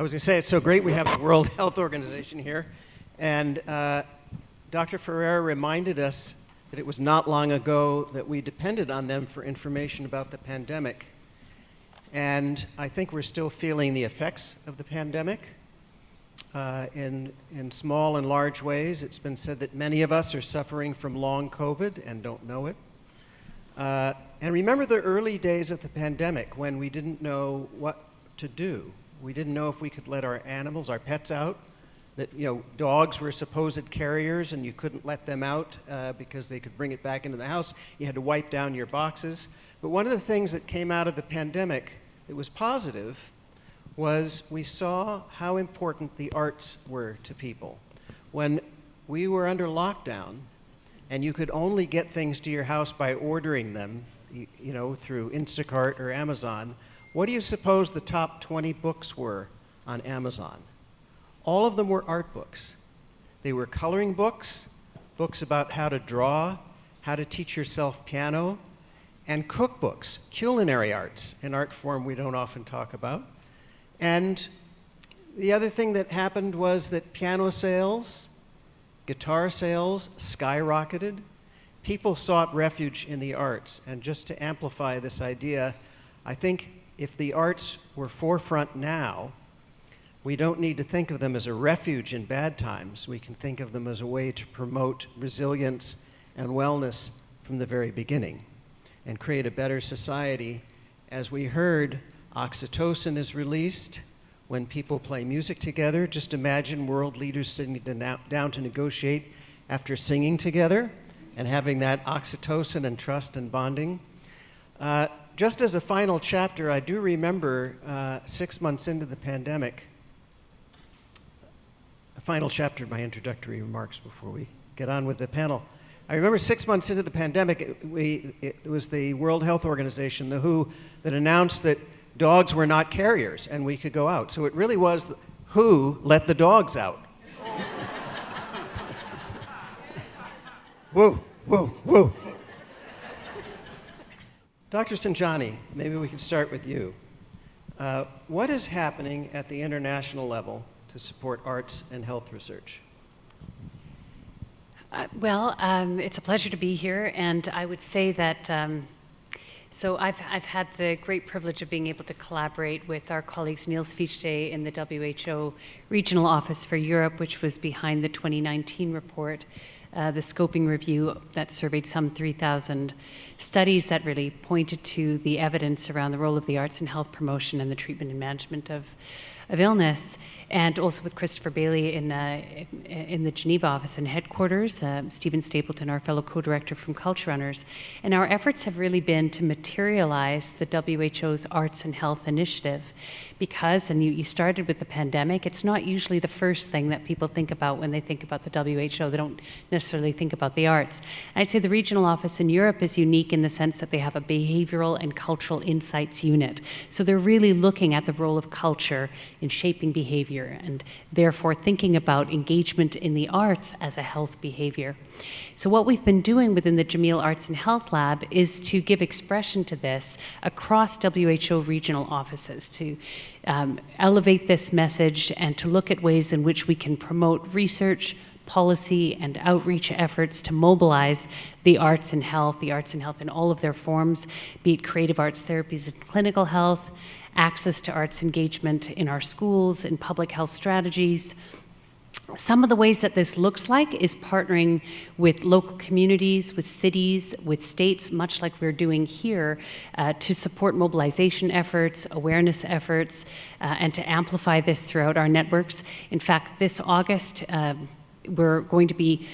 I was going to say, it's so great we have the World Health Organization here. And Dr. Ferrer reminded us that it was not long ago that we depended on them for information about the pandemic. And I think we're still feeling the effects of the pandemic in small and large ways. It's been said that many of us are suffering from long COVID and don't know it. And remember the early days of the pandemic when we didn't know what to do. We didn't know if we could let our animals, our pets out, that dogs were supposed carriers and you couldn't let them out because they could bring it back into the house. You had to wipe down your boxes. But one of the things that came out of the pandemic that was positive was we saw how important the arts were to people. When we were under lockdown and you could only get things to your house by ordering them, through Instacart or Amazon, what do you suppose the top 20 books were on Amazon? All of them were art books. They were coloring books, books about how to draw, how to teach yourself piano, and cookbooks, culinary arts, an art form we don't often talk about. And the other thing that happened was that piano sales, guitar sales skyrocketed. People sought refuge in the arts. And just to amplify this idea, I think if the arts were forefront now, we don't need to think of them as a refuge in bad times. We can think of them as a way to promote resilience and wellness from the very beginning and create a better society. As we heard, oxytocin is released when people play music together. Just imagine world leaders sitting down to negotiate after singing together and having that oxytocin and trust and bonding. Just as a final chapter, I do remember 6 months into the pandemic, a final chapter of my introductory remarks before we get on with the panel. I remember 6 months into the pandemic, it was the World Health Organization, the WHO, that announced that dogs were not carriers and we could go out. So it really was WHO let the dogs out. Whoa, whoa, whoa. Dr. Sajnani, maybe we can start with you. What is happening at the international level to support arts and health research? It's a pleasure to be here, and I would say that so I've had the great privilege of being able to collaborate with our colleagues Niels Fichte in the WHO Regional Office for Europe, which was behind the 2019 report, the scoping review that surveyed some 3,000 studies that really pointed to the evidence around the role of the arts in health promotion and the treatment and management of illness, and also with Christopher Bailey in the Geneva office and headquarters, Stephen Stapleton, our fellow co-director from Culture Runners. And our efforts have really been to materialize the WHO's Arts and Health Initiative because, and you started with the pandemic, it's not usually the first thing that people think about when they think about the WHO. They don't necessarily think about the arts. And I'd say the regional office in Europe is unique in the sense that they have a behavioral and cultural insights unit. So they're really looking at the role of culture in shaping behavior and therefore thinking about engagement in the arts as a health behavior. So what we've been doing within the Jameel Arts and Health Lab is to give expression to this across WHO regional offices, to elevate this message and to look at ways in which we can promote research, policy, and outreach efforts to mobilize the arts and health in all of their forms, be it creative arts therapies and clinical health, access to arts engagement in our schools, in public health strategies. Some of the ways that this looks like is partnering with local communities, with cities, with states, much like we're doing here, to support mobilization efforts, awareness efforts, and to amplify this throughout our networks. In fact, this August, we're going to be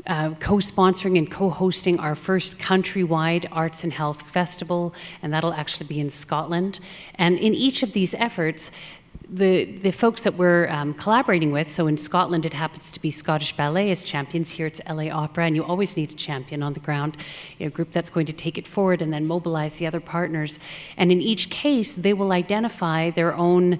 co-sponsoring and co-hosting our first countrywide Arts and Health Festival, and that'll actually be in Scotland. And in each of these efforts, the folks that we're collaborating with, so in Scotland it happens to be Scottish Ballet as champions. Here it's LA Opera, and you always need a champion on the ground, a group that's going to take it forward and then mobilize the other partners. And in each case, they will identify their own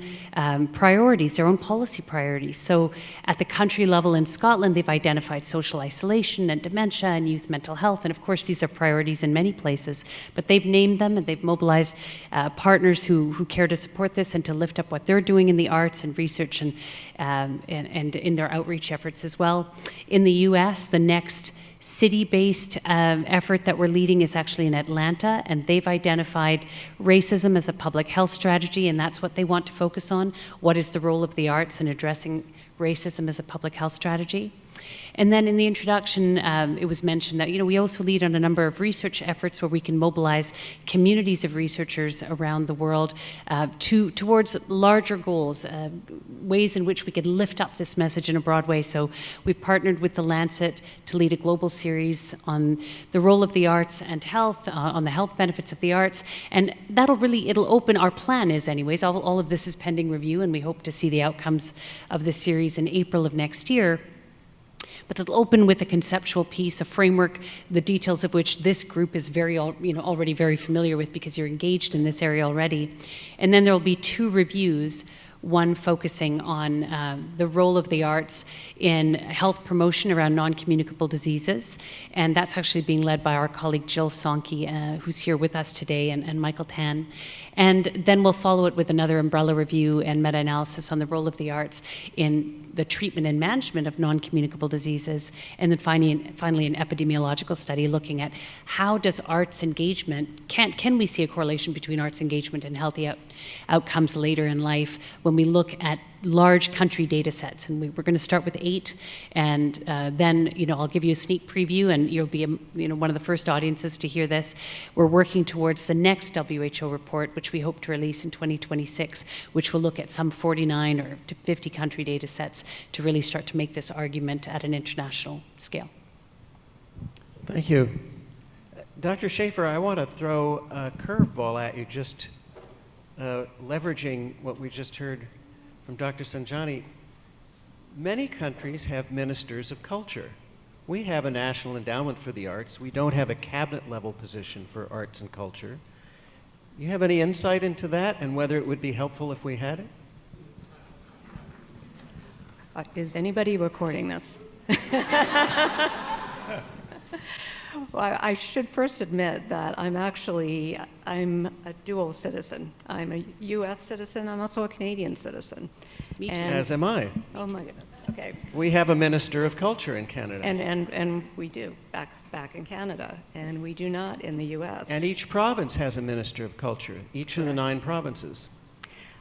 priorities, their own policy priorities. So at the country level in Scotland, they've identified social isolation and dementia and youth mental health, and of course these are priorities in many places, but they've named them and they've mobilized partners who care to support this and to lift up what they're are doing in the arts and research and in their outreach efforts as well. In the US, the next city-based effort that we're leading is actually in Atlanta, and they've identified racism as a public health strategy, and that's what they want to focus on. What is the role of the arts in addressing racism as a public health strategy? And then in the introduction, it was mentioned that, we also lead on a number of research efforts where we can mobilize communities of researchers around the world towards larger goals, ways in which we can lift up this message in a broad way. So we've partnered with The Lancet to lead a global series on the role of the arts and health, on the health benefits of the arts. And it'll open, our plan is anyways, all of this is pending review, and we hope to see the outcomes of this series in April of next year. But it'll open with a conceptual piece, a framework, the details of which this group is already very familiar with because you're engaged in this area already. And then there'll be 2 reviews, one focusing on the role of the arts in health promotion around non-communicable diseases. And that's actually being led by our colleague Jill Sonke, who's here with us today, and Michael Tan. And then we'll follow it with another umbrella review and meta-analysis on the role of the arts in the treatment and management of non-communicable diseases. And then finally an epidemiological study looking at how does arts engagement, can we see a correlation between arts engagement and healthy outcomes later in life when we look at large country data sets. And we're going to start with 8, and then I'll give you a sneak preview, and you'll be one of the first audiences to hear this. We're working towards the next WHO report, which we hope to release in 2026, which will look at some 49 or 50 country data sets to really start to make this argument at an international scale. Thank you. Dr. Shaffer, I want to throw a curveball at you, just leveraging what we just heard from Dr. Sajnani. Many countries have ministers of culture. We have a National Endowment for the Arts. We don't have a cabinet-level position for arts and culture. You have any insight into that and whether it would be helpful if we had it? Is anybody recording this? Well, I should first admit that I'm a dual citizen. I'm a U.S. citizen. I'm also a Canadian citizen. Me too. As am I. Oh my goodness. Okay. We have a Minister of Culture in Canada. And we do back in Canada, and we do not in the U.S. And each province has a Minister of Culture, each of the 9 provinces.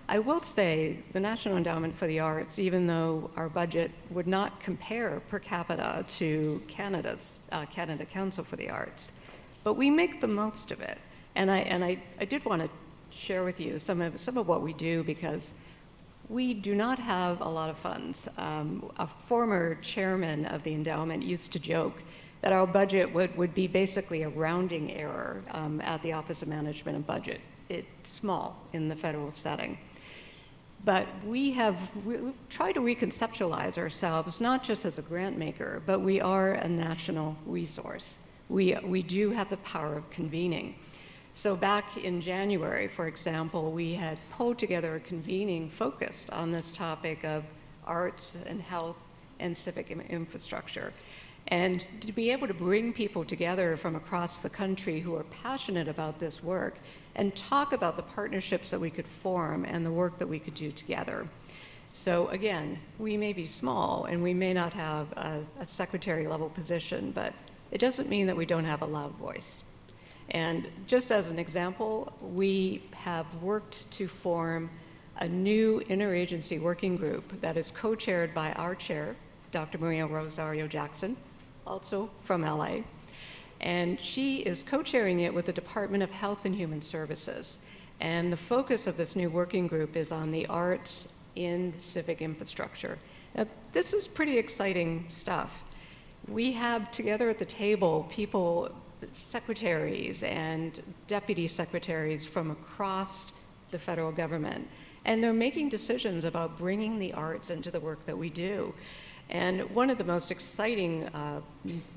I will say the National Endowment for the Arts, even though our budget would not compare per capita to Canada's Canada Council for the Arts, but we make the most of it. And I did want to share with you some of what we do, because we do not have a lot of funds. A former chairman of the endowment used to joke that our budget would be basically a rounding error at the Office of Management and Budget. It's small in the federal setting. But we've tried to reconceptualize ourselves, not just as a grant maker, but we are a national resource. We do have the power of convening. So back in January, for example, we had pulled together a convening focused on this topic of arts and health and civic infrastructure. And to be able to bring people together from across the country who are passionate about this work and talk about the partnerships that we could form and the work that we could do together. So again, we may be small and we may not have a secretary level position, but it doesn't mean that we don't have a loud voice. And just as an example, we have worked to form a new interagency working group that is co-chaired by our chair, Dr. Maria Rosario Jackson, also from LA. And she is co-chairing it with the Department of Health and Human Services. And the focus of this new working group is on the arts in civic infrastructure. Now, this is pretty exciting stuff. We have together at the table people, secretaries and deputy secretaries from across the federal government, and they're making decisions about bringing the arts into the work that we do. And one of the most exciting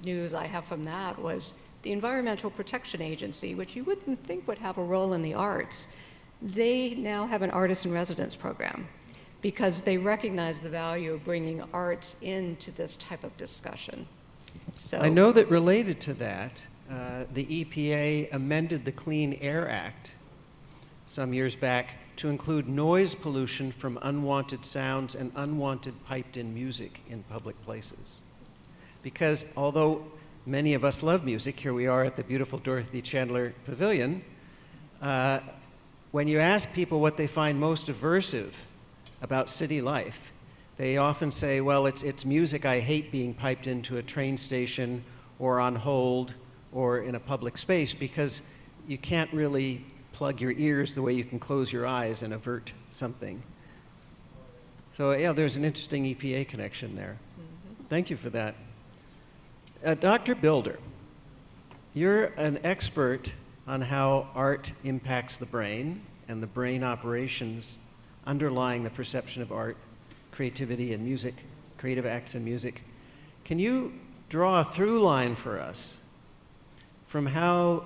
news I have from that was the Environmental Protection Agency, which you wouldn't think would have a role in the arts. They now have an artist in residence program because they recognize the value of bringing arts into this type of discussion. So I know that related to that, the EPA amended the Clean Air Act some years back to include noise pollution from unwanted sounds and unwanted piped-in music in public places. Because although many of us love music, here we are at the beautiful Dorothy Chandler Pavilion, when you ask people what they find most aversive about city life, they often say, well, it's music I hate being piped into a train station or on hold or in a public space, because you can't really plug your ears the way you can close your eyes and avert something. So yeah, there's an interesting EPA connection there. Mm-hmm. Thank you for that. Dr. Bilder, you're an expert on how art impacts the brain and the brain operations underlying the perception of art, creativity, and music, creative acts and music. Can you draw a through line for us from how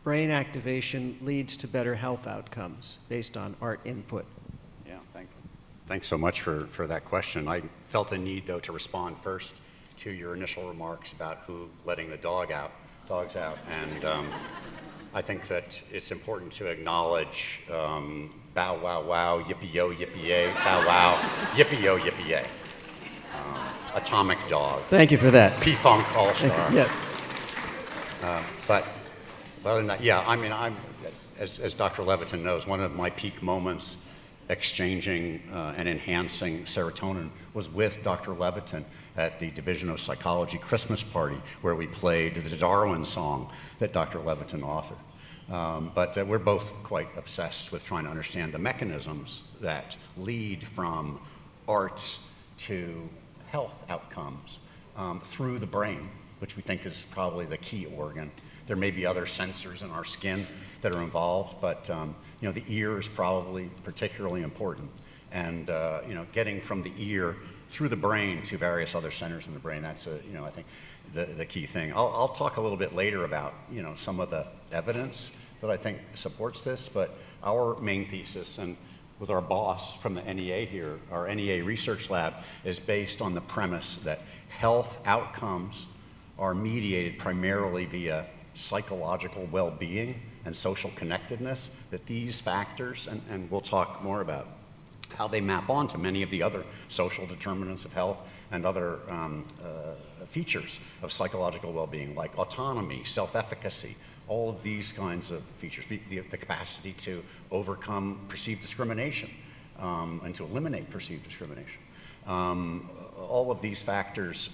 brain activation leads to better health outcomes based on art input? Yeah, thanks so much for that question. I felt a need, though, to respond first to your initial remarks about who letting the dogs out. And I think that it's important to acknowledge bow, wow, wow, yippee-yo, yippee-yay, bow, wow, yippee-yo, yippee-yay. Atomic Dog. Thank you for that. P-Funk All-Star. Yes. But other than that, yeah, I mean, as Dr. Levitin knows, one of my peak moments exchanging and enhancing serotonin was with Dr. Levitin at the Division of Psychology Christmas party, where we played the Darwin song that Dr. Levitin authored. But we're both quite obsessed with trying to understand the mechanisms that lead from arts to health outcomes through the brain, which we think is probably the key organ. There may be other sensors in our skin that are involved, but the ear is probably particularly important. And getting from the ear through the brain to various other centers in the brain, that's I think the key thing. I'll talk a little bit later about some of the evidence that I think supports this, but our main thesis, and with our boss from the NEA here, our NEA Research Lab, is based on the premise that health outcomes are mediated primarily via psychological well-being and social connectedness, that these factors, and we'll talk more about how they map onto many of the other social determinants of health and other features of psychological well-being, like autonomy, self-efficacy, all of these kinds of features, the capacity to overcome perceived discrimination and to eliminate perceived discrimination. All of these factors,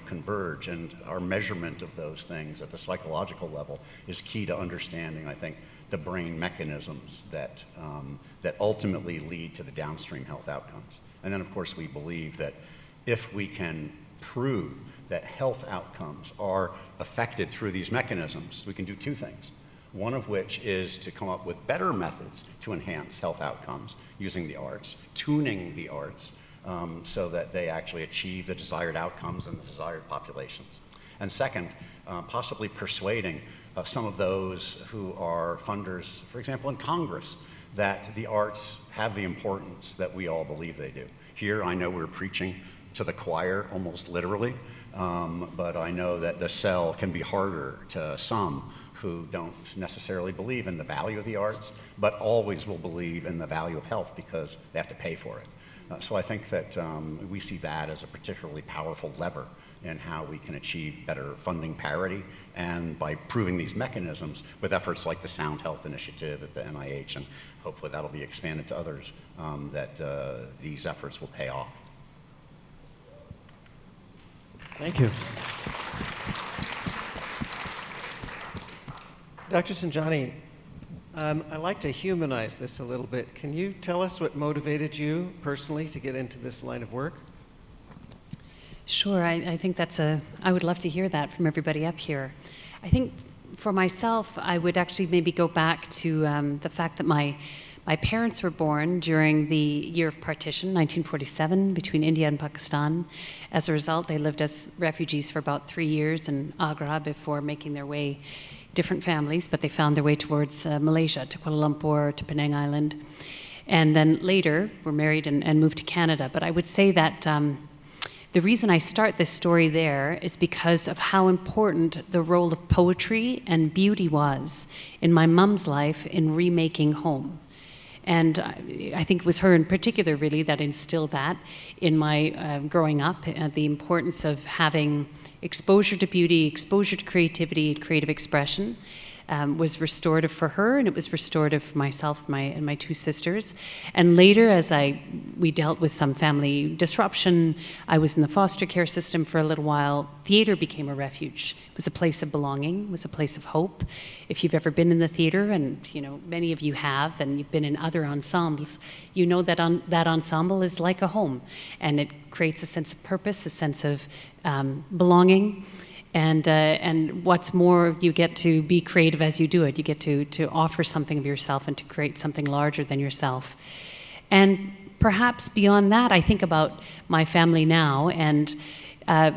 converge, and our measurement of those things at the psychological level is key to understanding, I think, the brain mechanisms that ultimately lead to the downstream health outcomes. And then, of course, we believe that if we can prove that health outcomes are affected through these mechanisms, we can do two things. One of which is to come up with better methods to enhance health outcomes using the arts, tuning the arts, so that they actually achieve the desired outcomes in the desired populations. And second, possibly persuading some of those who are funders, for example, in Congress, that the arts have the importance that we all believe they do. Here, I know we're preaching to the choir, almost literally, but I know that the sell can be harder to some who don't necessarily believe in the value of the arts, but always will believe in the value of health because they have to pay for it. So I think that we see that as a particularly powerful lever in how we can achieve better funding parity, and by proving these mechanisms with efforts like the Sound Health Initiative at the NIH, and hopefully that'll be expanded to others, that these efforts will pay off. Thank you. Dr. Sajnani, I'd like to humanize this a little bit. Can you tell us what motivated you personally to get into this line of work? Sure, I think I would love to hear that from everybody up here. I think for myself, I would actually maybe go back to the fact that my parents were born during the year of partition, 1947, between India and Pakistan. As a result, they lived as refugees for about 3 years in Agra before making their way, different families, but they found their way towards Malaysia, to Kuala Lumpur, to Penang Island. And then later, were married and moved to Canada. But I would say that the reason I start this story there is because of how important the role of poetry and beauty was in my mom's life in remaking home. And I think it was her in particular, really, that instilled that in my growing up, the importance of having exposure to beauty, exposure to creativity, creative expression. Was restorative for her, and it was restorative for myself and my two sisters. And later, as we dealt with some family disruption, I was in the foster care system for a little while. Theater became a refuge. It was a place of belonging. It was a place of hope. If you've ever been in the theater, and many of you have, and you've been in other ensembles, you know that that ensemble is like a home, and it creates a sense of purpose, a sense of belonging. And what's more, you get to be creative as you do it. You get to offer something of yourself and to create something larger than yourself. And perhaps beyond that, I think about my family now, and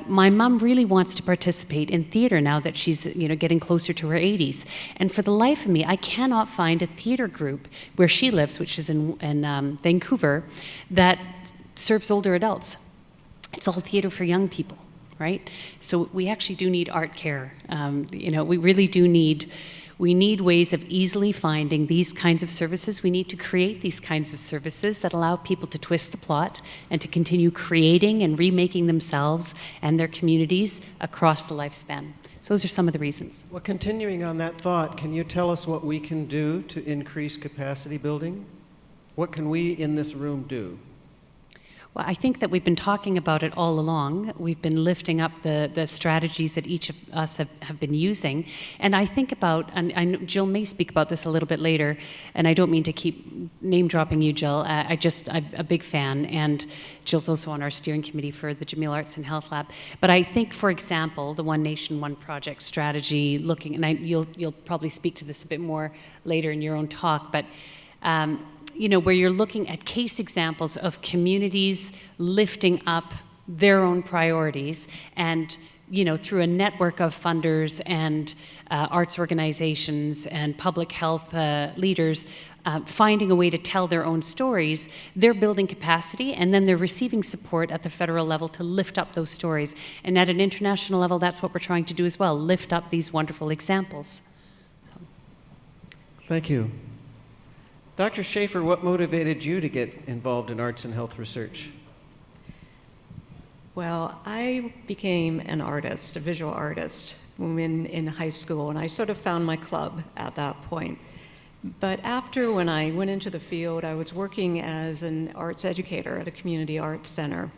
my mom really wants to participate in theater now that she's getting closer to her 80s. And for the life of me, I cannot find a theater group where she lives, which is in Vancouver, that serves older adults. It's all theater for young people. Right? So we actually do need art care. We really do need ways of easily finding these kinds of services. We need to create these kinds of services that allow people to twist the plot and to continue creating and remaking themselves and their communities across the lifespan. So those are some of the reasons. Well, continuing on that thought, can you tell us what we can do to increase capacity building? What can we in this room do? Well, I think that we've been talking about it all along. We've been lifting up the strategies that each of us have been using. And I think about, and I know Jill may speak about this a little bit later, and I don't mean to keep name dropping you, Jill. I'm a big fan, and Jill's also on our steering committee for the Jameel Arts Health Lab. But I think, for example, the One Nation, One Project strategy, looking, and you'll probably speak to this a bit more later in your own talk, but where you're looking at case examples of communities lifting up their own priorities and, through a network of funders and arts organizations and public health leaders, finding a way to tell their own stories, they're building capacity, and then they're receiving support at the federal level to lift up those stories. And at an international level, that's what we're trying to do as well, lift up these wonderful examples. Thank you. Dr. Shaffer, what motivated you to get involved in arts and health research? Well, I became an artist, a visual artist, in high school, and I sort of found my club at that point. But when I went into the field, I was working as an arts educator at a community arts center.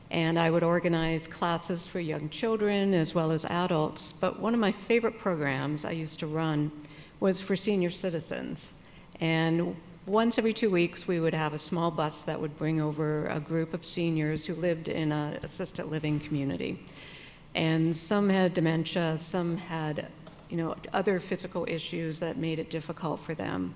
And I would organize classes for young children as well as adults. But one of my favorite programs I used to run was for senior citizens. And once every 2 weeks, we would have a small bus that would bring over a group of seniors who lived in an assisted living community. And some had dementia, some had, other physical issues that made it difficult for them.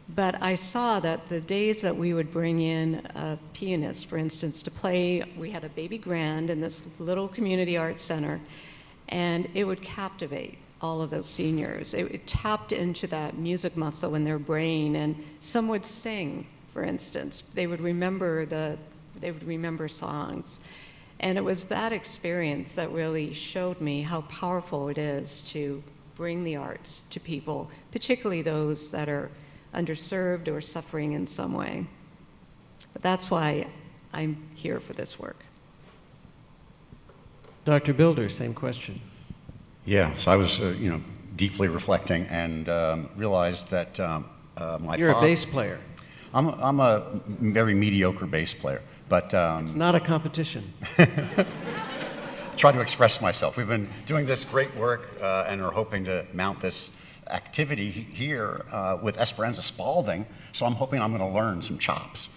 But I saw that the days that we would bring in a pianist, for instance, to play, we had a baby grand in this little community arts center, and it would captivate all of those seniors. It tapped into that music muscle in their brain, and some would sing, for instance. They would remember songs. And it was that experience that really showed me how powerful it is to bring the arts to people, particularly those that are underserved or suffering in some way. But that's why I'm here for this work. Dr. Bilder, same question. Yeah, so I was, deeply reflecting and realized that You're a bass player. I'm a very mediocre bass player, but it's not a competition. Try to express myself. We've been doing this great work and are hoping to mount this activity here with Esperanza Spalding, so I'm hoping I'm going to learn some chops.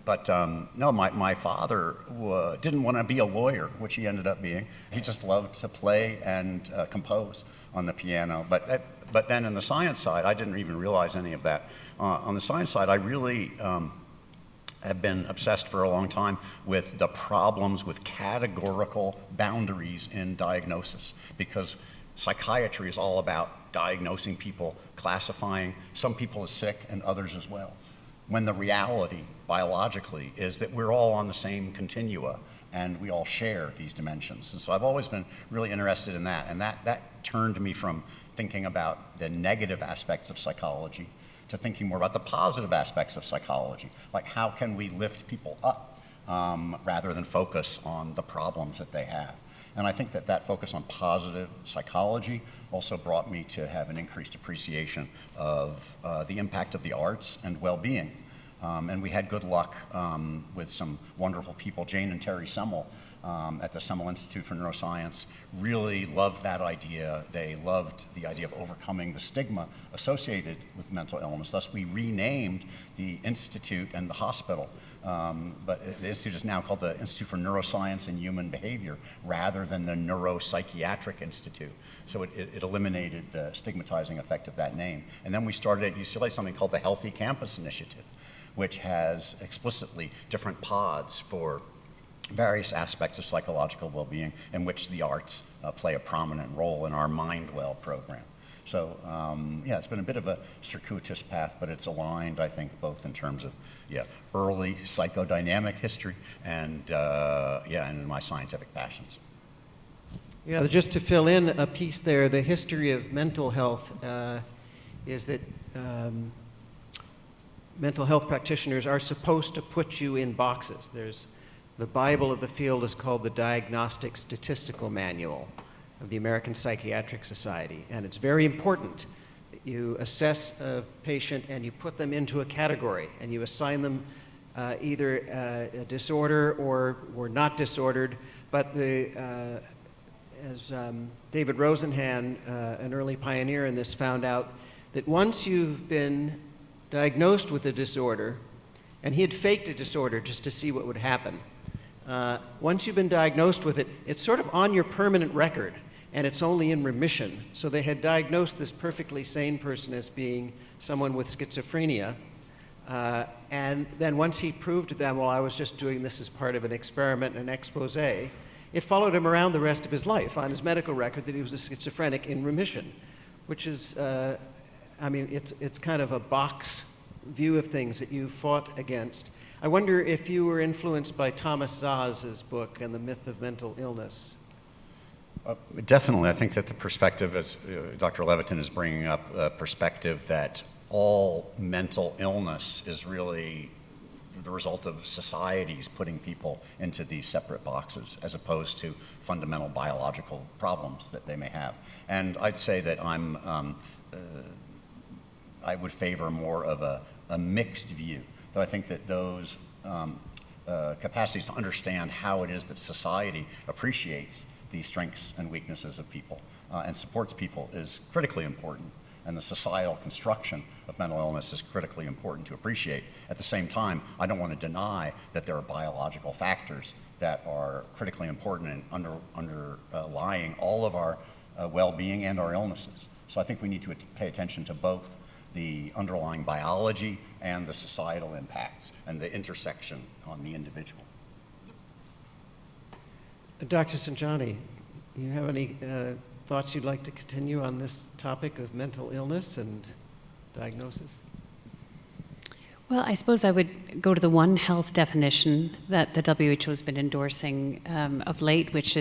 But no, my father didn't want to be a lawyer, which he ended up being. He just loved to play and compose on the piano. But then in the science side, I didn't even realize any of that. On the science side, I really have been obsessed for a long time with the problems with categorical boundaries in diagnosis, because psychiatry is all about diagnosing people, classifying some people as sick and others as well, when the reality biologically is that we're all on the same continua and we all share these dimensions. And so I've always been really interested in that, and that turned me from thinking about the negative aspects of psychology to to thinking more about the positive aspects of psychology, like how can we lift people up rather than focus on the problems that they have. And I think that that focus on positive psychology also brought me to have an increased appreciation of the impact of the arts and well-being. And we had good luck with some wonderful people. Jane and Terry Semel at the Semel Institute for Neuroscience really loved that idea. They loved the idea of overcoming the stigma associated with mental illness. Thus, we renamed the institute and the hospital. But the institute is now called the Institute for Neuroscience and Human Behavior rather than the Neuropsychiatric Institute. So it eliminated the stigmatizing effect of that name. And then we started at UCLA something called the Healthy Campus Initiative, which has explicitly different pods for various aspects of psychological well-being in which the arts play a prominent role in our MindWell program. So yeah, it's been a bit of a circuitous path, but it's aligned, I think, both in terms of early psychodynamic history and and my scientific passions. Yeah, just to fill in a piece there, the history of mental health is that mental health practitioners are supposed to put you in boxes. There's the Bible of the field is called the Diagnostic Statistical Manual of the American Psychiatric Society, and it's very important that you assess a patient and you put them into a category and you assign them either a disorder or not disordered, but as David Rosenhan, an early pioneer in this, found out that once you've been diagnosed with a disorder, and he had faked a disorder just to see what would happen. Once you've been diagnosed with it, it's sort of on your permanent record, and it's only in remission. So they had diagnosed this perfectly sane person as being someone with schizophrenia, and then once he proved to them, well, I was just doing this as part of an experiment, an expose, it followed him around the rest of his life on his medical record that he was a schizophrenic in remission, which is, I mean, it's kind of a box view of things that you fought against. I wonder if you were influenced by Thomas Szasz' book and the myth of mental illness. Definitely. I think that the perspective, as Dr. Levitin is bringing up, a perspective that all mental illness is really the result of societies putting people into these separate boxes as opposed to fundamental biological problems that they may have. And I'd say that I would favor more of a mixed view. Though I think that those capacities to understand how it is that society appreciates the strengths and weaknesses of people and supports people is critically important. And the societal construction of mental illness is critically important to appreciate. At the same time, I don't want to deny that there are biological factors that are critically important and underlying all of our well-being and our illnesses. So I think we need to pay attention to both the underlying biology and the societal impacts and the intersection on the individual. Dr. Sajnani, do you have any thoughts you'd like to continue on this topic of mental illness and diagnosis? Well, I suppose I would go to the One Health definition that the WHO has been endorsing of late, which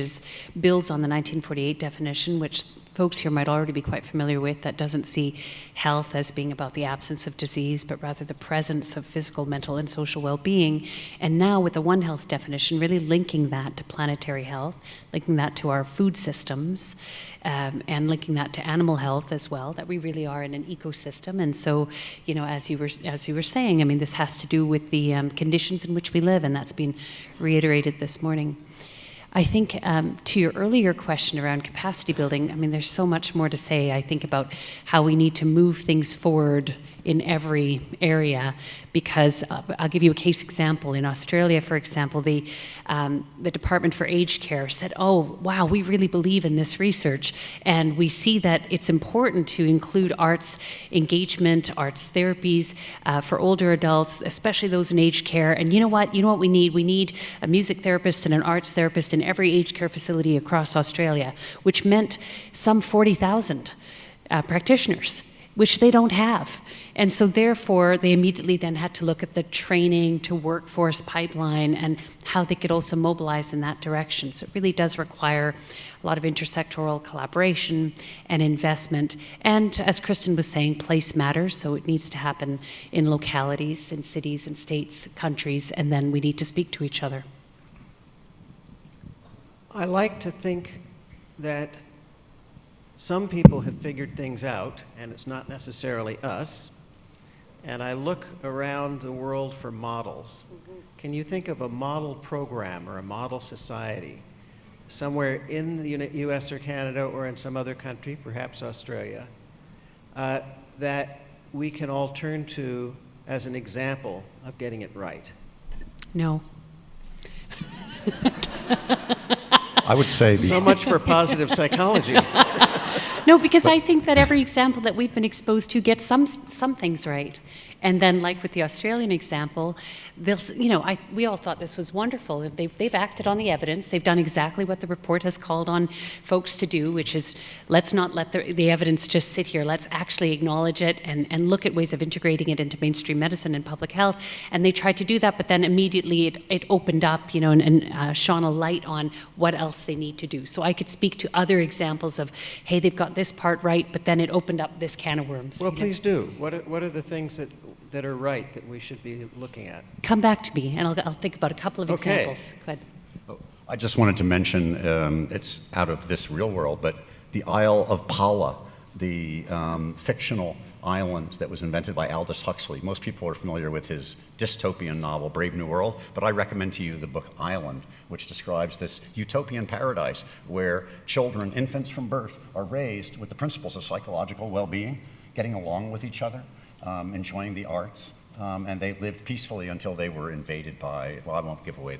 builds on the 1948 definition, which folks here might already be quite familiar with, that doesn't see health as being about the absence of disease, but rather the presence of physical, mental, and social well-being. And now with the One Health definition, really linking that to planetary health, linking that to our food systems, and linking that to animal health as well, that we really are in an ecosystem. And so, you know, as you were saying, I mean, this has to do with the conditions in which we live, and that's been reiterated this morning. I think to your earlier question around capacity building, I mean, there's so much more to say, I think, about how we need to move things forward in every area, because I'll give you a case example. In Australia, for example, the Department for Aged Care said, oh, wow, we really believe in this research, and we see that it's important to include arts engagement, arts therapies for older adults, especially those in aged care. And you know what we need? We need a music therapist and an arts therapist in every aged care facility across Australia, which meant some 40,000 practitioners. which they don't have. And so therefore, they immediately then had to look at the training to workforce pipeline and how they could also mobilize in that direction. So it really does require a lot of intersectoral collaboration and investment. And as Kristen was saying, place matters, so it needs to happen in localities, in cities and states, countries, and then we need to speak to each other. I like to think that some people have figured things out, and it's not necessarily us. And I look around the world for models. Can you think of a model program or a model society somewhere in the US or Canada or in some other country, perhaps Australia, that we can all turn to as an example of getting it right? No. I would say So much for positive psychology. No, because I think that every example that we've been exposed to gets some things right. And then, like with the Australian example, we all thought this was wonderful. They've acted on the evidence. They've done exactly what the report has called on folks to do, which is let's not let the evidence just sit here. Let's actually acknowledge it and look at ways of integrating it into mainstream medicine and public health. And they tried to do that, but then immediately it opened up, and shone a light on what else they need to do. So I could speak to other examples of, hey, they've got this part right, but then it opened up this can of worms. Well, please do. What are the things that are right that we should be looking at? Come back to me, and I'll think about a couple of examples. Go ahead. I just wanted to mention, it's out of this real world, but the Isle of Pala, the fictional island that was invented by Aldous Huxley. Most people are familiar with his dystopian novel, Brave New World, but I recommend to you the book Island, which describes this utopian paradise where children, infants from birth, are raised with the principles of psychological well-being, getting along with each other, enjoying the arts, and they lived peacefully until they were invaded by, well, I won't give away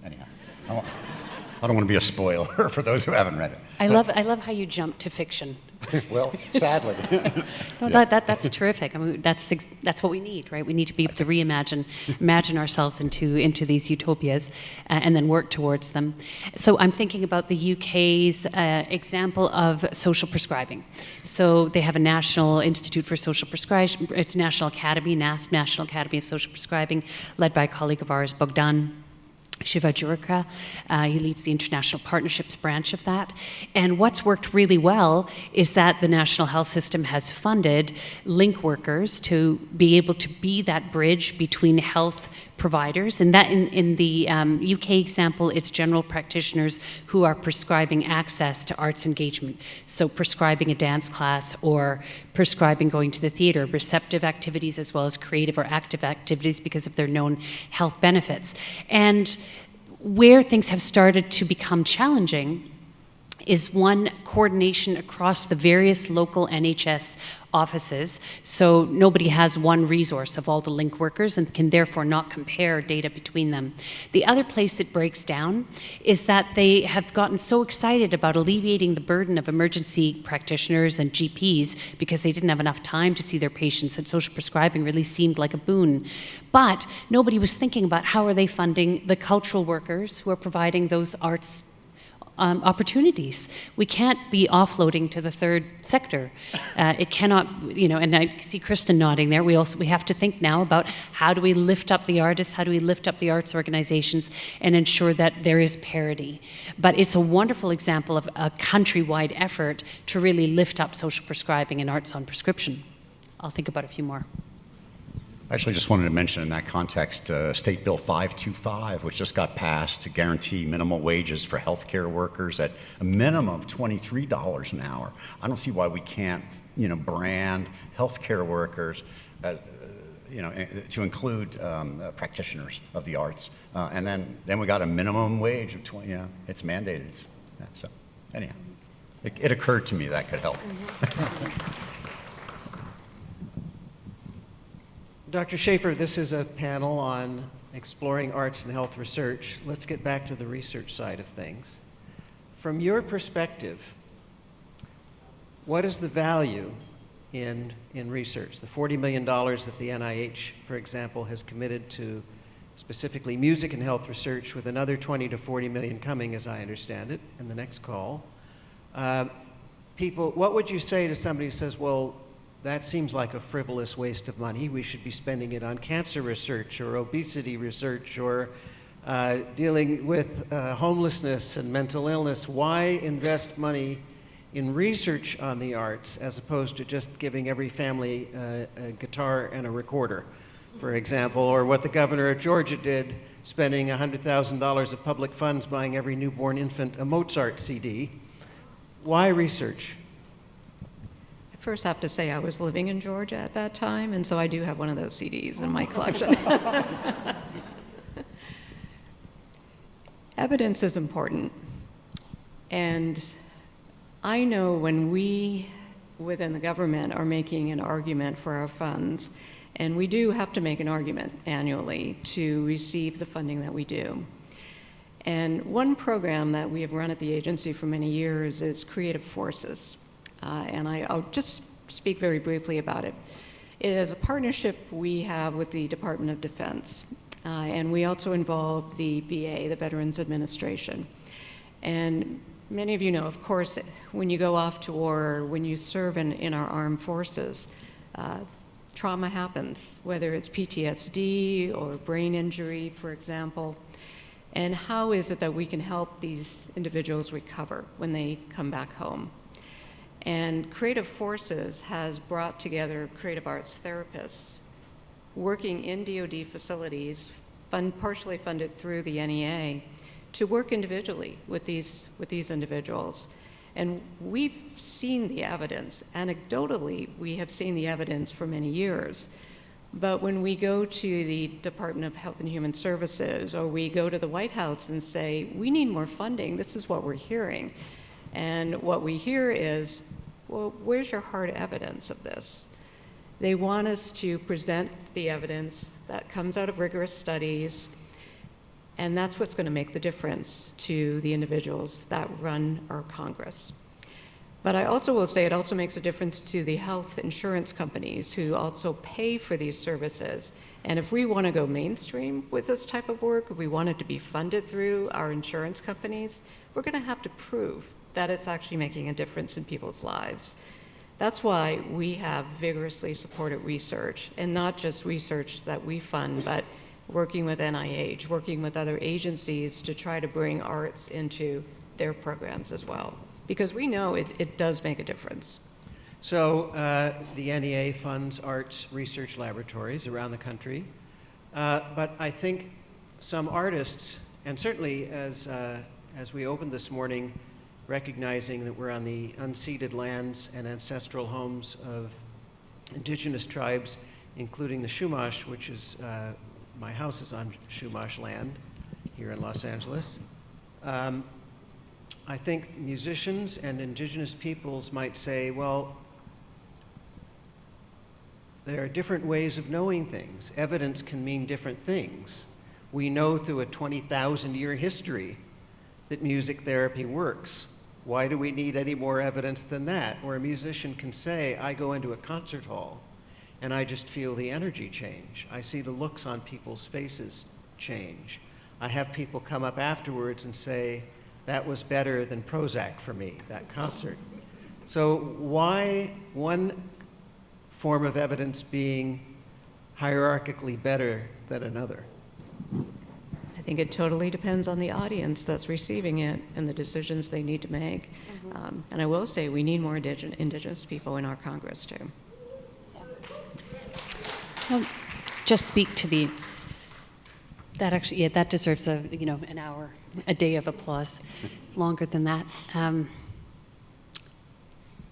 anyhow. I don't want to be a spoiler for those who haven't read it. I love how you jump to fiction. Well, sadly. No, that's terrific. I mean, that's what we need, right? We need to be able to imagine ourselves into these utopias, and then work towards them. So I'm thinking about the UK's example of social prescribing. So they have a National Institute for Social Prescribing. It's National Academy, NASP, National Academy of Social Prescribing, led by a colleague of ours, Bogdan Shivajurka. He leads the international partnerships branch of that. And what's worked really well is that the National Health System has funded link workers to be able to be that bridge between health providers. And that in the UK example, it's general practitioners who are prescribing access to arts engagement. So prescribing a dance class or prescribing going to the theater, receptive activities as well as creative or active activities because of their known health benefits. And where things have started to become challenging is one, coordination across the various local NHS offices. So nobody has one resource of all the link workers and can therefore not compare data between them. The other place it breaks down is that they have gotten so excited about alleviating the burden of emergency practitioners and GPs because they didn't have enough time to see their patients, and social prescribing really seemed like a boon. But nobody was thinking about how are they funding the cultural workers who are providing those arts opportunities. We can't be offloading to the third sector. It cannot, and I see Kristen nodding there. We have to think now about how do we lift up the artists, how do we lift up the arts organizations and ensure that there is parity. But it's a wonderful example of a countrywide effort to really lift up social prescribing and arts on prescription. I'll think about a few more. I actually just wanted to mention in that context State Bill 525, which just got passed to guarantee minimal wages for healthcare workers at a minimum of $23 an hour. I don't see why we can't, brand healthcare workers, to include practitioners of the arts, and then we got a minimum wage of 20. It's mandated. So anyhow, it occurred to me that could help. Dr. Shaffer, this is a panel on exploring arts and health research. Let's get back to the research side of things. From your perspective, what is the value in research? The $40 million that the NIH, for example, has committed to specifically music and health research, with another 20 to 40 million coming, as I understand it, in the next call. What would you say to somebody who says, well, that seems like a frivolous waste of money. We should be spending it on cancer research or obesity research or dealing with homelessness and mental illness. Why invest money in research on the arts as opposed to just giving every family a guitar and a recorder, for example, or what the governor of Georgia did, spending $100,000 of public funds buying every newborn infant a Mozart CD. Why research? I first have to say I was living in Georgia at that time, and so I do have one of those CDs in my collection. Evidence is important. And I know when we within the government are making an argument for our funds, and we do have to make an argument annually to receive the funding that we do. And one program that we have run at the agency for many years is Creative Forces. And I'll just speak very briefly about it. It is a partnership we have with the Department of Defense. And we also involve the VA, the Veterans Administration. And many of you know, of course, when you go off to war, when you serve in our armed forces, trauma happens, whether it's PTSD or brain injury, for example. And how is it that we can help these individuals recover when they come back home? And Creative Forces has brought together creative arts therapists working in DoD facilities, partially funded through the NEA, to work individually with these individuals. And we've seen the evidence. Anecdotally, we have seen the evidence for many years. But when we go to the Department of Health and Human Services, or we go to the White House and say, we need more funding, this is what we're hearing. And what we hear is, well, where's your hard evidence of this? They want us to present the evidence that comes out of rigorous studies, and that's what's going to make the difference to the individuals that run our Congress. But I also will say it also makes a difference to the health insurance companies who also pay for these services. And if we want to go mainstream with this type of work, if we want it to be funded through our insurance companies, we're going to have to prove that it's actually making a difference in people's lives. That's why we have vigorously supported research, and not just research that we fund, but working with NIH, working with other agencies to try to bring arts into their programs as well. Because we know it does make a difference. So the NEA funds arts research laboratories around the country, but I think some artists, and certainly as we opened this morning, recognizing that we're on the unceded lands and ancestral homes of indigenous tribes, including the Chumash, which is, my house is on Chumash land here in Los Angeles. I think musicians and indigenous peoples might say, well, there are different ways of knowing things. Evidence can mean different things. We know through a 20,000-year history that music therapy works. Why do we need any more evidence than that? Or a musician can say, I go into a concert hall and I just feel the energy change. I see the looks on people's faces change. I have people come up afterwards and say, that was better than Prozac for me, that concert. So why one form of evidence being hierarchically better than another? I think it totally depends on the audience that's receiving it and the decisions they need to make. Mm-hmm. And I will say we need more indigenous people in our Congress too. I'll just speak to that actually, yeah, that deserves an hour, a day of applause, longer than that.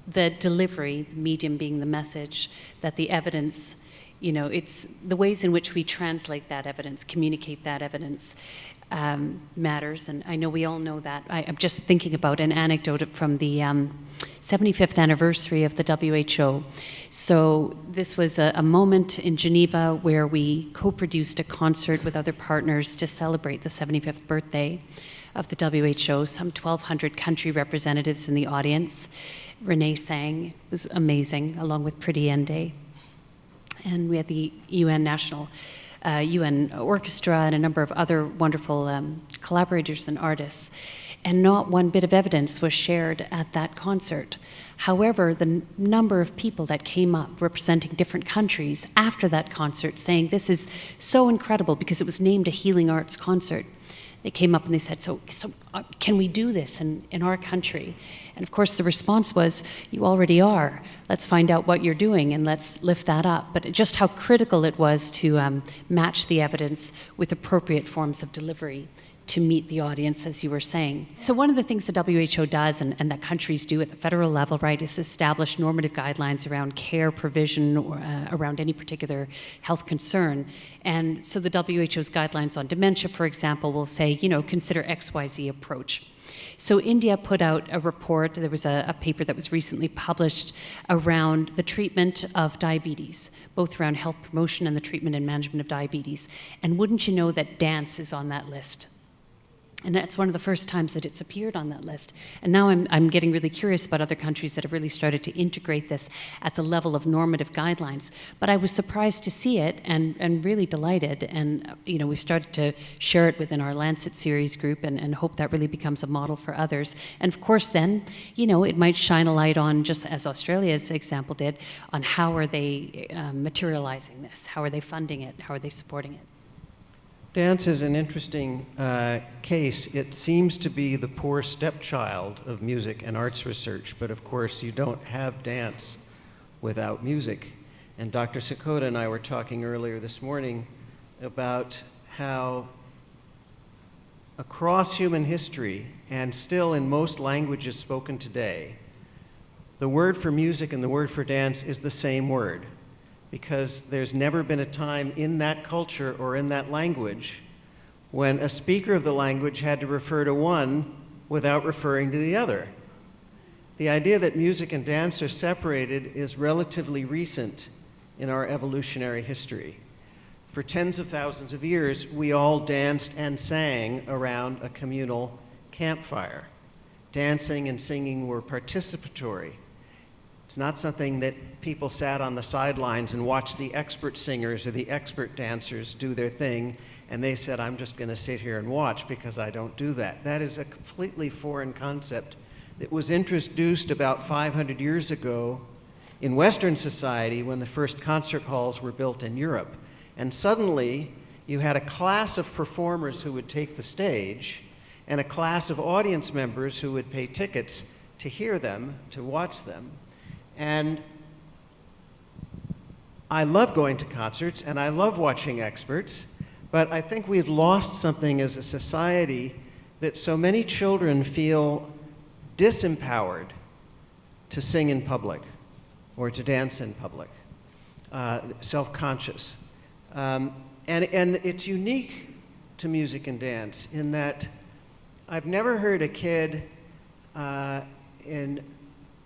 The delivery, the medium being the message, that the evidence, it's the ways in which we translate that evidence, communicate that evidence matters. And I know we all know that. I'm just thinking about an anecdote from the 75th anniversary of the WHO. So this was a moment in Geneva where we co-produced a concert with other partners to celebrate the 75th birthday of the WHO, some 1,200 country representatives in the audience. Renee sang, it was amazing, along with Pretty Ende. And we had the UN UN Orchestra and a number of other wonderful collaborators and artists. and not one bit of evidence was shared at that concert. However, the number of people that came up representing different countries after that concert saying this is so incredible because it was named a healing arts concert. They came up and they said, so can we do this in our country? And of course the response was, you already are. Let's find out what you're doing and let's lift that up. But just how critical it was to match the evidence with appropriate forms of delivery to meet the audience, as you were saying. So one of the things the WHO does and that countries do at the federal level, right, is establish normative guidelines around care provision or around any particular health concern. And so the WHO's guidelines on dementia, for example, will say, consider XYZ approach. So India put out a report, there was a paper that was recently published around the treatment of diabetes, both around health promotion and the treatment and management of diabetes. And wouldn't you know that dance is on that list? And that's one of the first times that it's appeared on that list. And now I'm getting really curious about other countries that have really started to integrate this at the level of normative guidelines. But I was surprised to see it and really delighted. And we've started to share it within our Lancet series group and hope that really becomes a model for others. And of course then, it might shine a light on, just as Australia's example did, on how are they materializing this? How are they funding it? How are they supporting it? Dance is an interesting case. It seems to be the poor stepchild of music and arts research, but of course you don't have dance without music. And Dr. Sakota and I were talking earlier this morning about how across human history, and still in most languages spoken today, the word for music and the word for dance is the same word, because there's never been a time in that culture or in that language when a speaker of the language had to refer to one without referring to the other. The idea that music and dance are separated is relatively recent in our evolutionary history. For tens of thousands of years, we all danced and sang around a communal campfire. Dancing and singing were participatory. It's not something that people sat on the sidelines and watched the expert singers or the expert dancers do their thing, and they said, I'm just going to sit here and watch because I don't do that. That is a completely foreign concept that was introduced about 500 years ago in Western society when the first concert halls were built in Europe. And suddenly, you had a class of performers who would take the stage and a class of audience members who would pay tickets to hear them, to watch them. And I love going to concerts and I love watching experts, but I think we've lost something as a society that so many children feel disempowered to sing in public or to dance in public, self-conscious. And it's unique to music and dance in that I've never heard a kid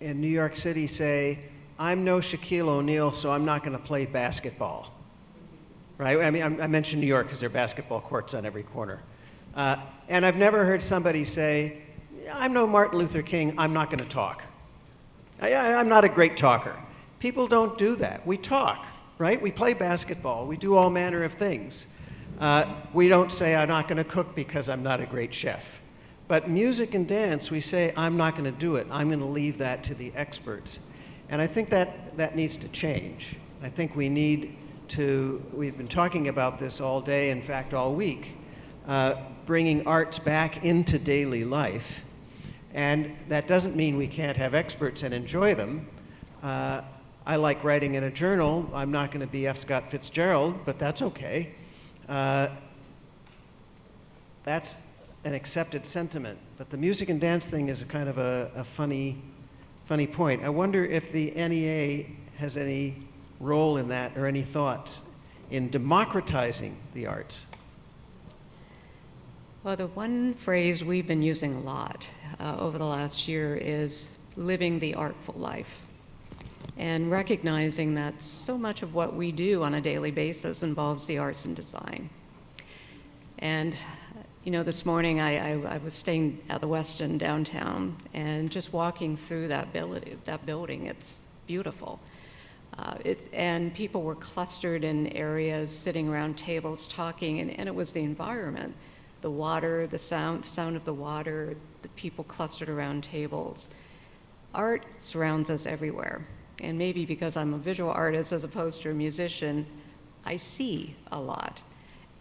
in New York City say, I'm no Shaquille O'Neal, so I'm not going to play basketball. Right? I mean, I mentioned New York because there are basketball courts on every corner. And I've never heard somebody say, I'm no Martin Luther King, I'm not going to talk. I'm not a great talker. People don't do that. We talk, right? We play basketball. We do all manner of things. We don't say, I'm not going to cook because I'm not a great chef. But music and dance, we say, I'm not going to do it. I'm going to leave that to the experts. And I think that needs to change. I think we need to, we've been talking about this all day, in fact, all week, bringing arts back into daily life. And that doesn't mean we can't have experts and enjoy them. I like writing in a journal. I'm not going to be F. Scott Fitzgerald, but that's okay. That's an accepted sentiment, but the music and dance thing is kind of a funny point. I wonder if the NEA has any role in that or any thoughts in democratizing the arts. Well, the one phrase we've been using a lot over the last year is living the artful life, and recognizing that so much of what we do on a daily basis involves the arts and design. And this morning I was staying at the Westin downtown, and just walking through that building, it's beautiful. And people were clustered in areas, sitting around tables, talking, and it was the environment the water, the sound of the water, the people clustered around tables. Art surrounds us everywhere. And maybe because I'm a visual artist as opposed to a musician, I see a lot.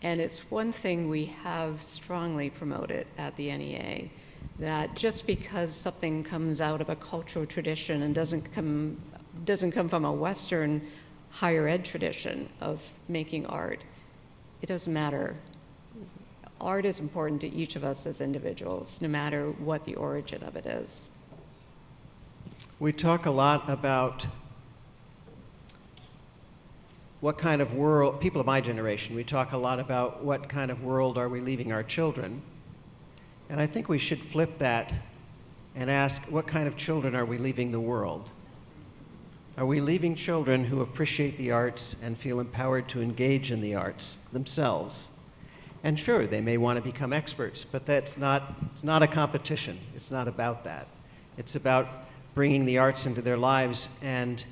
And it's one thing we have strongly promoted at the NEA, that just because something comes out of a cultural tradition and doesn't come from a Western higher ed tradition of making art, it doesn't matter. Art is important to each of us as individuals, no matter what the origin of it is. We talk a lot about what kind of world, people of my generation, we talk a lot about what kind of world are we leaving our children. And I think we should flip that and ask, what kind of children are we leaving the world? Are we leaving children who appreciate the arts and feel empowered to engage in the arts themselves? And sure, they may want to become experts, but it's not a competition. It's not about that. It's about bringing the arts into their lives. And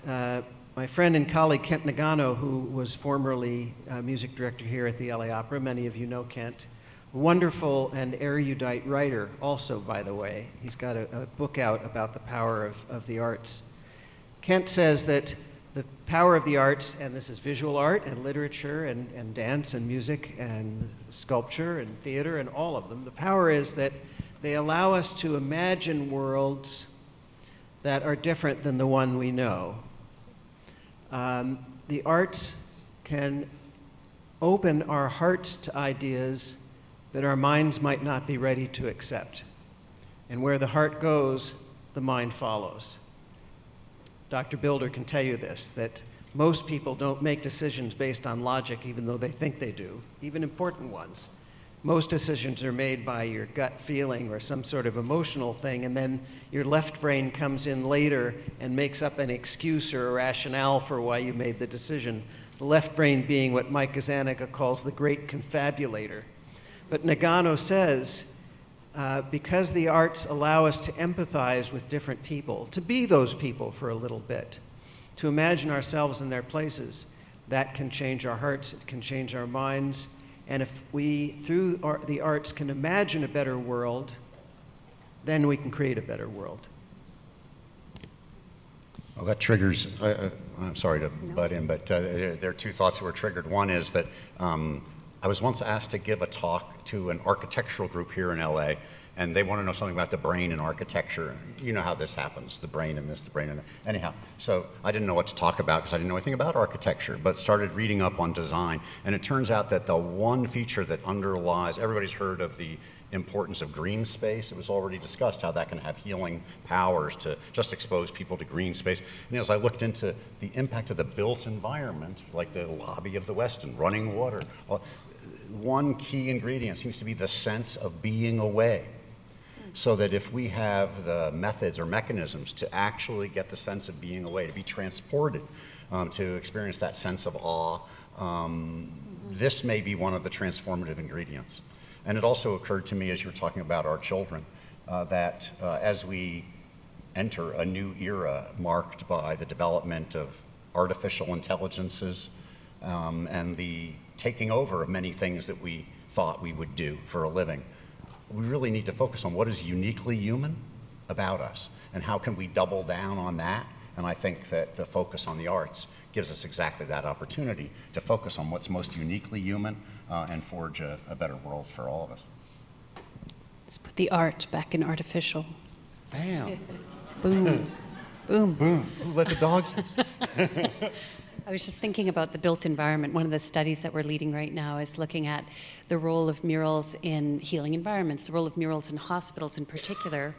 my friend and colleague Kent Nagano, who was formerly music director here at the LA Opera, many of you know Kent, a wonderful and erudite writer also, by the way. He's got a book out about the power of the arts. Kent says that the power of the arts, and this is visual art and literature and dance and music and sculpture and theater and all of them, the power is that they allow us to imagine worlds that are different than the one we know. The arts can open our hearts to ideas that our minds might not be ready to accept. And where the heart goes, the mind follows. Dr. Bilder can tell you this, that most people don't make decisions based on logic, even though they think they do, even important ones. Most decisions are made by your gut feeling or some sort of emotional thing, and then your left brain comes in later and makes up an excuse or a rationale for why you made the decision. The left brain being what Mike Gazzaniga calls the great confabulator. But Nagano says, because the arts allow us to empathize with different people, to be those people for a little bit, to imagine ourselves in their places, that can change our hearts, it can change our minds. And if we, through the arts, can imagine a better world, then we can create a better world. Well, that triggers, I'm sorry to butt in, but there are two thoughts that were triggered. One is that I was once asked to give a talk to an architectural group here in LA, and they want to know something about the brain and architecture. You know how this happens, the brain and this, the brain and that. Anyhow, so I didn't know what to talk about because I didn't know anything about architecture, but started reading up on design. And it turns out that the one feature that underlies, everybody's heard of the importance of green space. It was already discussed how that can have healing powers to just expose people to green space. And as I looked into the impact of the built environment, like the lobby of the Westin, running water, one key ingredient seems to be the sense of being away. So that if we have the methods or mechanisms to actually get the sense of being away, to be transported, to experience that sense of awe, this may be one of the transformative ingredients. And it also occurred to me as you were talking about our children, that as we enter a new era marked by the development of artificial intelligences and the taking over of many things that we thought we would do for a living, we really need to focus on what is uniquely human about us and how can we double down on that. And I think that the focus on the arts gives us exactly that opportunity to focus on what's most uniquely human and forge a better world for all of us. Let's put the art back in artificial. Bam. Boom. Boom. Boom. Who let the dogs? I was just thinking about the built environment. One of the studies that we're leading right now is looking at the role of murals in healing environments, the role of murals in hospitals in particular,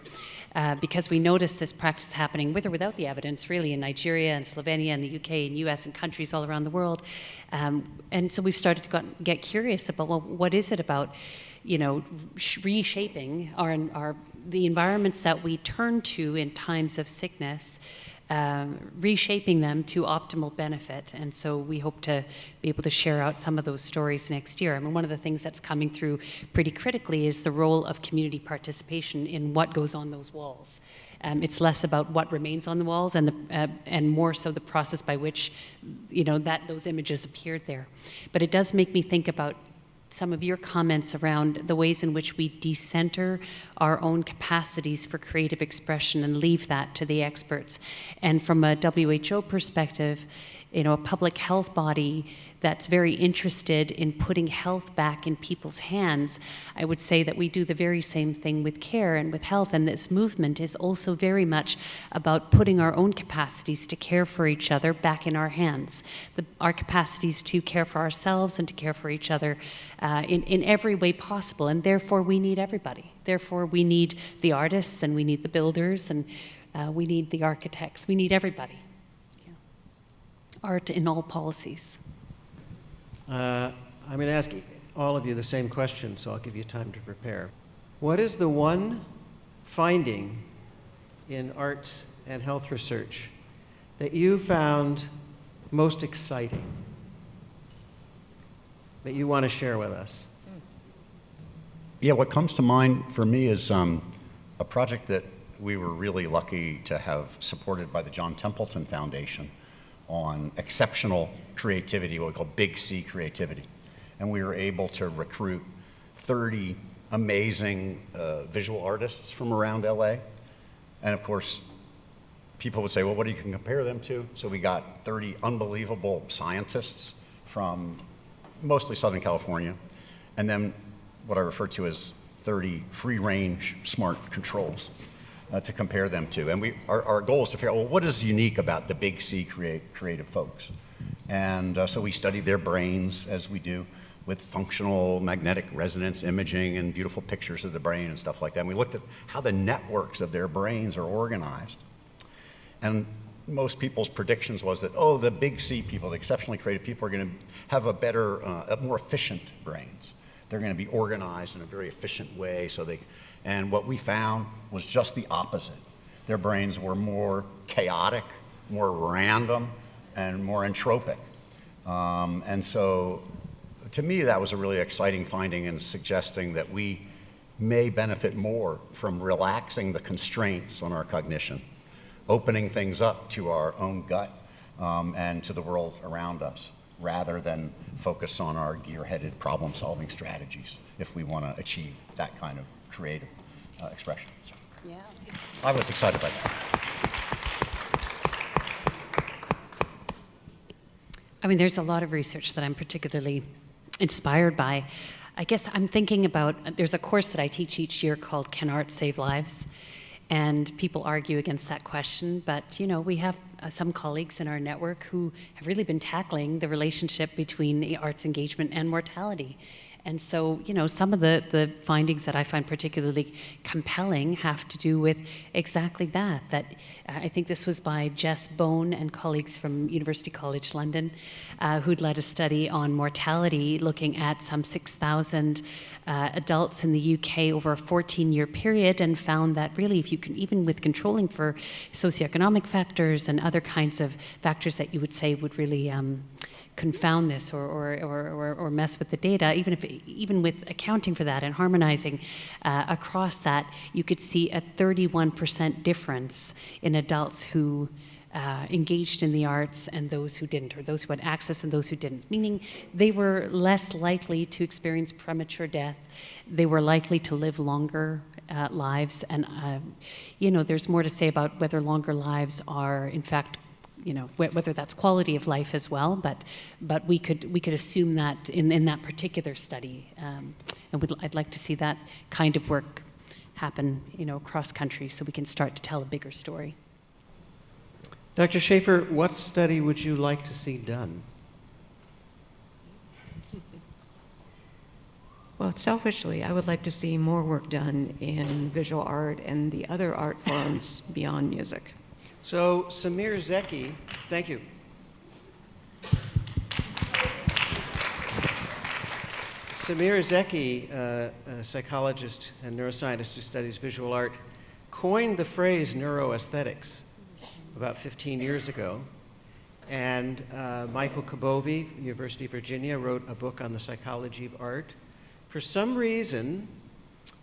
because we notice this practice happening with or without the evidence, really, in Nigeria and Slovenia and the UK and US and countries all around the world. And so we've started to get curious about, well, what is it about, reshaping the environments that we turn to in times of sickness, reshaping them to optimal benefit. And so we hope to be able to share out some of those stories next year. I mean, one of the things that's coming through pretty critically is the role of community participation in what goes on those walls. It's less about what remains on the walls and more so the process by which, those images appeared there. But it does make me think about some of your comments around the ways in which we decenter our own capacities for creative expression and leave that to the experts. And from a WHO perspective, you know, a public health body that's very interested in putting health back in people's hands, I would say that we do the very same thing with care and with health, and this movement is also very much about putting our own capacities to care for each other back in our hands, our capacities to care for ourselves and to care for each other in every way possible, and therefore we need everybody. Therefore we need the artists, and we need the builders, and we need the architects. We need everybody. Yeah. Art in all policies. I'm going to ask all of you the same question, so I'll give you time to prepare. What is the one finding in arts and health research that you found most exciting, that you want to share with us? Yeah, what comes to mind for me is a project that we were really lucky to have supported by the John Templeton Foundation on exceptional creativity, what we call Big C creativity. And we were able to recruit 30 amazing visual artists from around LA. And of course, people would say, well, what do you can compare them to? So we got 30 unbelievable scientists from mostly Southern California, and then what I refer to as 30 free-range smart controls to compare them to. And our goal is to figure out, well, what is unique about the Big C creative folks? And so we studied their brains, as we do, with functional magnetic resonance imaging and beautiful pictures of the brain and stuff like that. And we looked at how the networks of their brains are organized. And most people's predictions was that, oh, the Big C people, the exceptionally creative people, are going to have a better, more efficient brains. They're going to be organized in a very efficient way, and what we found was just the opposite. Their brains were more chaotic, more random, and more entropic. And so, to me, that was a really exciting finding and suggesting that we may benefit more from relaxing the constraints on our cognition, opening things up to our own gut and to the world around us, rather than focus on our gear-headed problem-solving strategies if we want to achieve that kind of creative expression. So, Yeah. I was excited by that. I mean, there's a lot of research that I'm particularly inspired by. I guess I'm thinking about, there's a course that I teach each year called Can Art Save Lives? And people argue against that question, but you know, we have some colleagues in our network who have really been tackling the relationship between the arts engagement and mortality. And so, you know, some of the findings that I find particularly compelling have to do with exactly that. That I think this was by Jess Bone and colleagues from University College London, who'd led a study on mortality, looking at some 6,000 adults in the UK over a 14-year period, and found that really, if you can, even with controlling for socioeconomic factors and other kinds of factors that you would say would really confound this or mess with the data, even with accounting for that and harmonizing across that, you could see a 31% difference in adults who engaged in the arts and those who didn't, or those who had access and those who didn't, meaning they were less likely to experience premature death, they were likely to live longer lives, and you know, there's more to say about whether longer lives are in fact, you know, whether that's quality of life as well, but we could assume that in that particular study, and I'd like to see that kind of work happen, you know, across country, so we can start to tell a bigger story. Dr. Shaffer, what study would you like to see done? Well, selfishly, I would like to see more work done in visual art and the other art forms beyond music. So, Samir Zeki, thank you. Samir Zeki, a psychologist and neuroscientist who studies visual art, coined the phrase neuroaesthetics about 15 years ago. And Michael Kabovi, University of Virginia, wrote a book on the psychology of art. For some reason,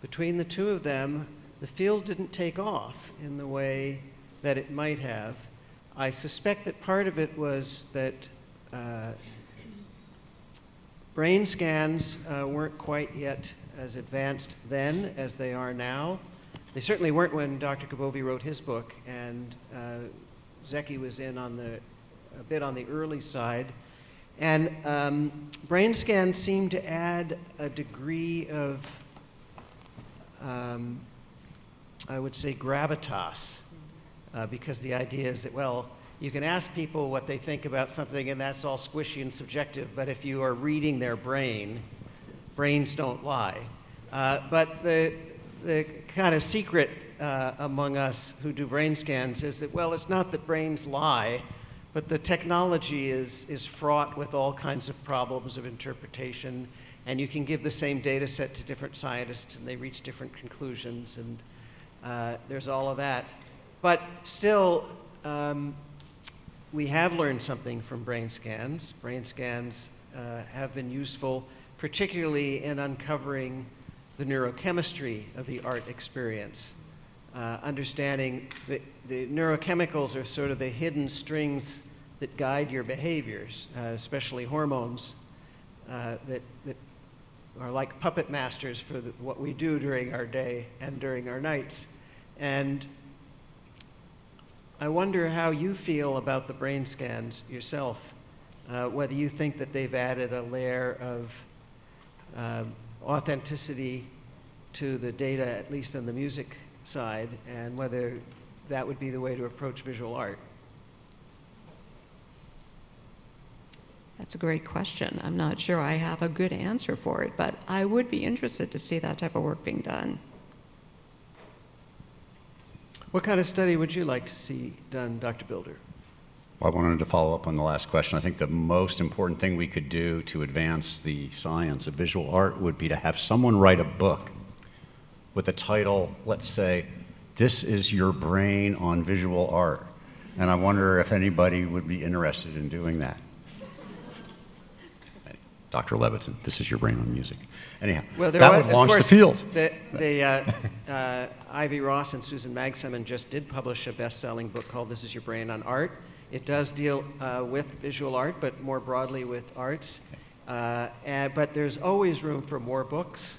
between the two of them, the field didn't take off in the way that it might have. I suspect that part of it was that brain scans weren't quite yet as advanced then as they are now. They certainly weren't when Dr. Kabovi wrote his book, and Zeki was in on a bit on the early side. And brain scans seem to add a degree of, I would say, gravitas, because the idea is that, well, you can ask people what they think about something, and that's all squishy and subjective, but if you are reading their brain, brains don't lie. But the kind of secret among us who do brain scans is that, well, it's not that brains lie, but the technology is fraught with all kinds of problems of interpretation, and you can give the same data set to different scientists, and they reach different conclusions, and there's all of that. But still, we have learned something from brain scans. Brain scans have been useful, particularly in uncovering the neurochemistry of the art experience. Understanding that the neurochemicals are sort of the hidden strings that guide your behaviors, especially hormones that are like puppet masters for what we do during our day and during our nights. And I wonder how you feel about the brain scans yourself, whether you think that they've added a layer of authenticity to the data, at least on the music side, and whether that would be the way to approach visual art. That's a great question. I'm not sure I have a good answer for it, but I would be interested to see that type of work being done. What kind of study would you like to see done, Dr. Bilder? Well, I wanted to follow up on the last question. I think the most important thing we could do to advance the science of visual art would be to have someone write a book with the title, let's say, "This is Your Brain on Visual Art." And I wonder if anybody would be interested in doing that. Dr. Levitin, "This is Your Brain on Music." Anyhow, well, that would launch the field. Ivy Ross and Susan Magsamen just did publish a best-selling book called "This Is Your Brain on Art." It does deal with visual art, but more broadly with arts. But there's always room for more books.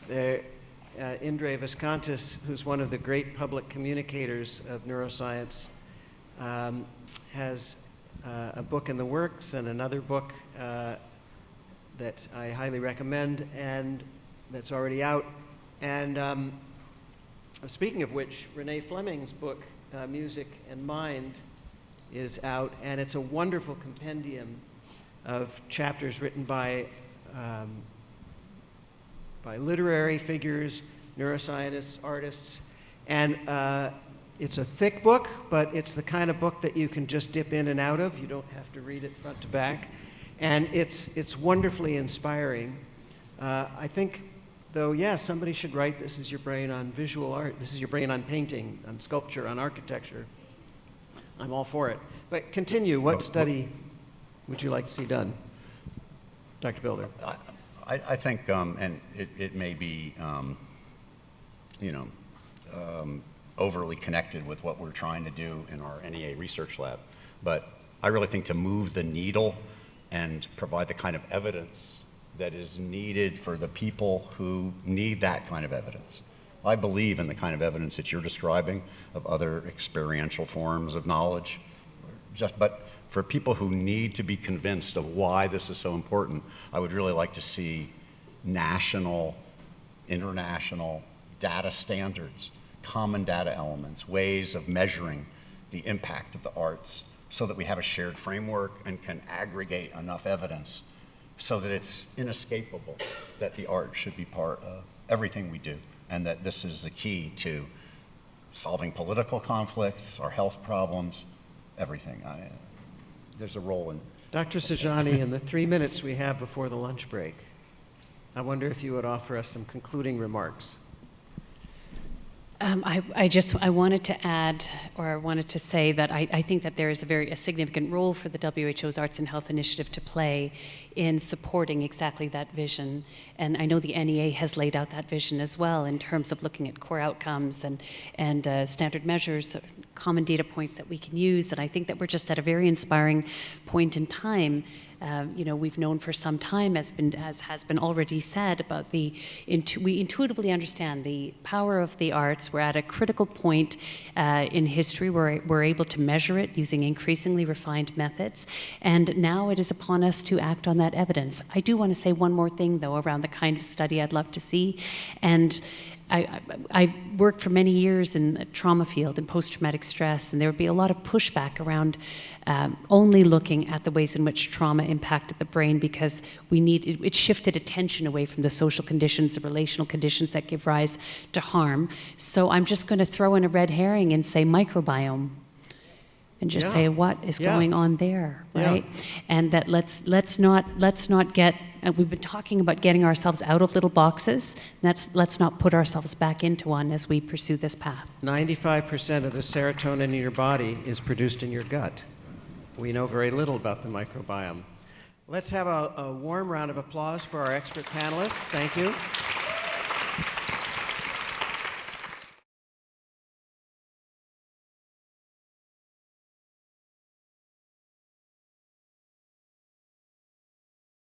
Indre Viscontis, who's one of the great public communicators of neuroscience, has a book in the works and another book that I highly recommend and that's already out. And speaking of which, Renee Fleming's book, Music and Mind, is out, and it's a wonderful compendium of chapters written by literary figures, neuroscientists, artists, and it's a thick book, but it's the kind of book that you can just dip in and out of. You don't have to read it front to back, and it's wonderfully inspiring. I think, though, yes, somebody should write "This is Your Brain on Visual Art." This is your brain on painting, on sculpture, on architecture. I'm all for it. But continue. What study would you like to see done, Dr. Bilder? I think, and it may be, overly connected with what we're trying to do in our NEA research lab, but I really think to move the needle and provide the kind of evidence that is needed for the people who need that kind of evidence. I believe in the kind of evidence that you're describing of other experiential forms of knowledge, but for people who need to be convinced of why this is so important, I would really like to see national, international data standards, common data elements, ways of measuring the impact of the arts so that we have a shared framework and can aggregate enough evidence so that it's inescapable that the art should be part of everything we do, and that this is the key to solving political conflicts, our health problems, everything. There's a role in... Dr. Sajnani, in the 3 minutes we have before the lunch break, I wonder if you would offer us some concluding remarks. I wanted to add, or I wanted to say that I think that there is a significant role for the WHO's Arts and Health Initiative to play in supporting exactly that vision. And I know the NEA has laid out that vision as well in terms of looking at core outcomes and standard measures, common data points that we can use. And I think that we're just at a very inspiring point in time. We've known for some time, as has been already said, about we intuitively understand the power of the arts. We're at a critical point in history where we're able to measure it using increasingly refined methods. And now it is upon us to act on that evidence. I do want to say one more thing, though, around the kind of study I'd love to see. And I worked for many years in the trauma field and post-traumatic stress, and there would be a lot of pushback around only looking at the ways in which trauma impacted the brain, because it shifted attention away from the social conditions, the relational conditions that give rise to harm. So I'm just going to throw in a red herring and say microbiome. And just say what is going on there, right? And that let's not get. We've been talking about getting ourselves out of little boxes. Let's not put ourselves back into one as we pursue this path. 95% of the serotonin in your body is produced in your gut. We know very little about the microbiome. Let's have a warm round of applause for our expert panelists. Thank you.